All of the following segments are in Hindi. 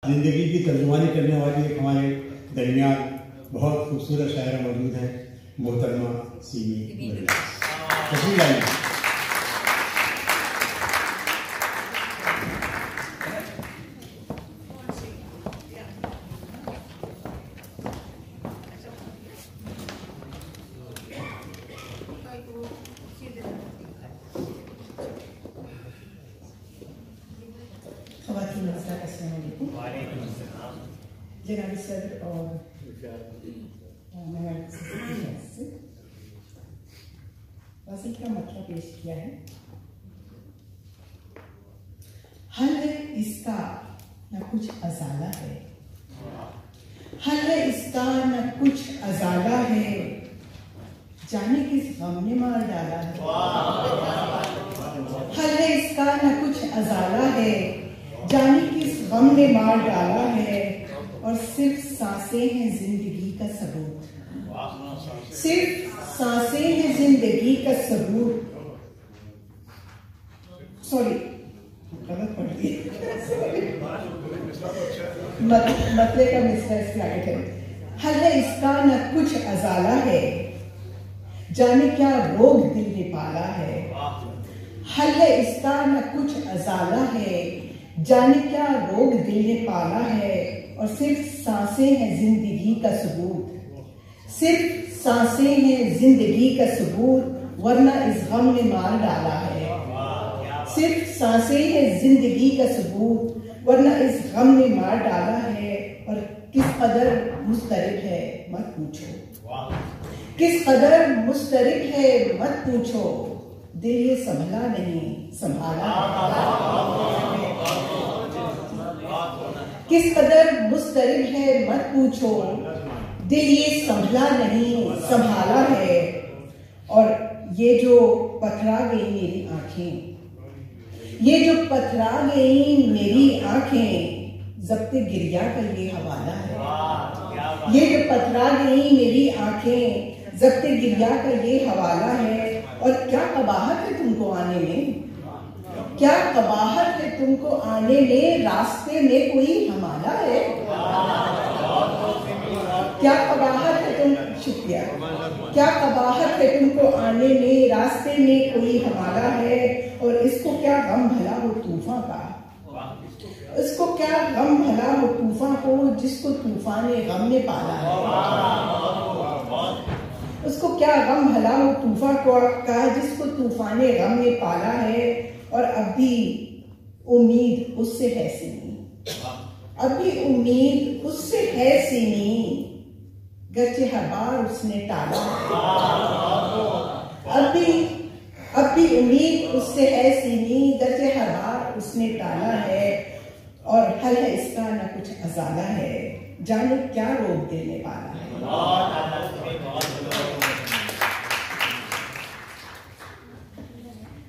जिंदगी की तर्जुमानी करने वाली एक हमारे दरमियान बहुत खूबसूरत शायरा मौजूद है, मोहतरमा सीमी। तस्वीर आई। जनाब सर और वसील का मतलब पेश किया है। हल इसका न कुछ अजाला है, हल इसका न कुछ अजाला है, जाने किस गम ने मार डाला है। हल इसका न कुछ अजाला है, जाने किस गम ने मार डाला है, और सिर्फ सांसें हैं जिंदगी का सबूत, सिर्फ सांसें हैं जिंदगी का सबूत। सॉरी गलत पढ़ दी, मतले का मिसटेक आगे करें। हल है इसका न कुछ अजाला है, जाने क्या रोग दिल ने पाला है। हल है इसका न कुछ अजाला है, जाने क्या रोग दिल ने पाला है, और सिर्फ सांसें हैं जिंदगी का सबूत, सिर्फ सांसें हैं जिंदगी का सबूत, वरना इस गम ने मार डाला है। सिर्फ सांसें हैं जिंदगी का सबूत, वरना इस गम ने मार डाला है, और किस कदर मुस्तरिब है मत पूछो, किस कदर मुस्तरिब है मत पूछो, दिल ये संभला नहीं संभाला है। किस कदर मुस्तरिब है मत पूछो, दिल ये संभला नहीं संभाला है। और ये जो पथरा गई मेरी आंखें, ये जो पथरा गई मेरी आंखें, ज़ब्ते गिरिया का ये हवाला है। ये जो पथरा गई मेरी आंखें, ज़ब्ते गिरिया का ये हवाला है। और क्या कबाहत है तुमको आने में, क्या कबाहत है तुमको आने में, रास्ते में कोई हमारा है। क्या कबाहत है तुम, शुक्रिया, क्या कबाहत है तुमको आने में, रास्ते में कोई हमारा है। और इसको क्या गम भला हो तूफान का, इसको क्या गम भला हो तूफान को, जिसको तूफान गम ने पाला है। उसको क्या गम भला हो तूफान को का, जिसको तूफान गम ने पाला है। और अब भी उम्मीद उससे है सीनी, अब भी उम्मीद उससे है सीनी, गरचे हर बार उसने टाला। अब भी उम्मीद उससे है सीनी, गरचे हर बार उसने टाला है। और हल है इसका न कुछ अजाला है, जाने क्या रोक देने वाला है।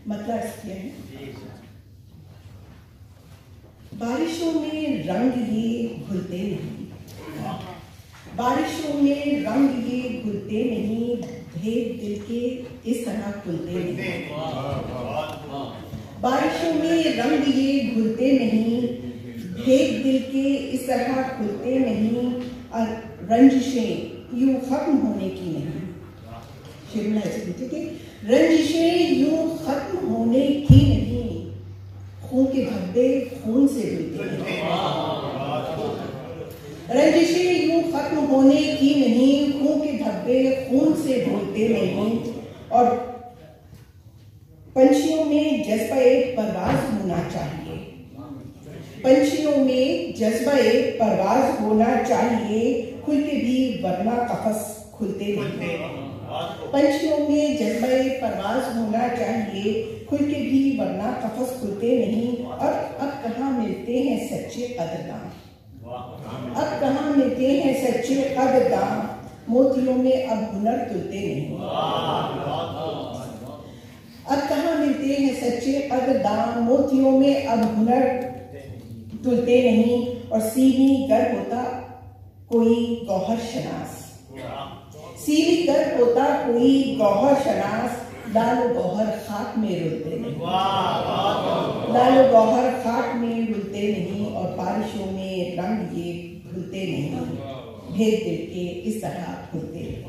मतलब इसलिए है, बारिशों में रंग ये घुलते नहीं, बारिशों में रंग ये घुलते नहीं, भेद दिल के इस तरह खुलते नहीं। बारिशों में रंग ये घुलते नहीं, भेद दिल के इस तरह खुलते नहीं, और रंजिशें यूं खत्म होने की नहीं। ठीक है, रंजिशें यूं खत्म होने की नहीं, खून के धब्बे खून से धुलते नहीं। रंजिशें यूं खत्म होने की नहीं, खून के धब्बे खून से धुलते नहीं। और पंछियों में जज्बा परवाज होना चाहिए, पंछियों में जज्बा परवाज होना चाहिए, खुल के भी वरना कफस खुलते नहीं। पंछियों में जज्बा परवाज होना चाहिए, खुल के भी वरना कफस खुलते नहीं। और अब कहाँ मिलते हैं सच्चे कदरदान, अब कहाँ मिलते हैं सच्चे कदरदान, मोतियों में अब हुनर तुलते नहीं। अब कहाँ मिलते हैं सच्चे कदरदान, मोतियों में अब हुनर तुलते नहीं। और सीमी गर होता कोई गौहर शनास, सीमी गर होता कोई गौहर शनास, लालो गौहर खाक में रुलते नहीं, लालो गौहर खाक में रुलते नहीं। और बारिशों में रंग ये भूलते नहीं, भेद दिल के इस तरह भूलते नहीं।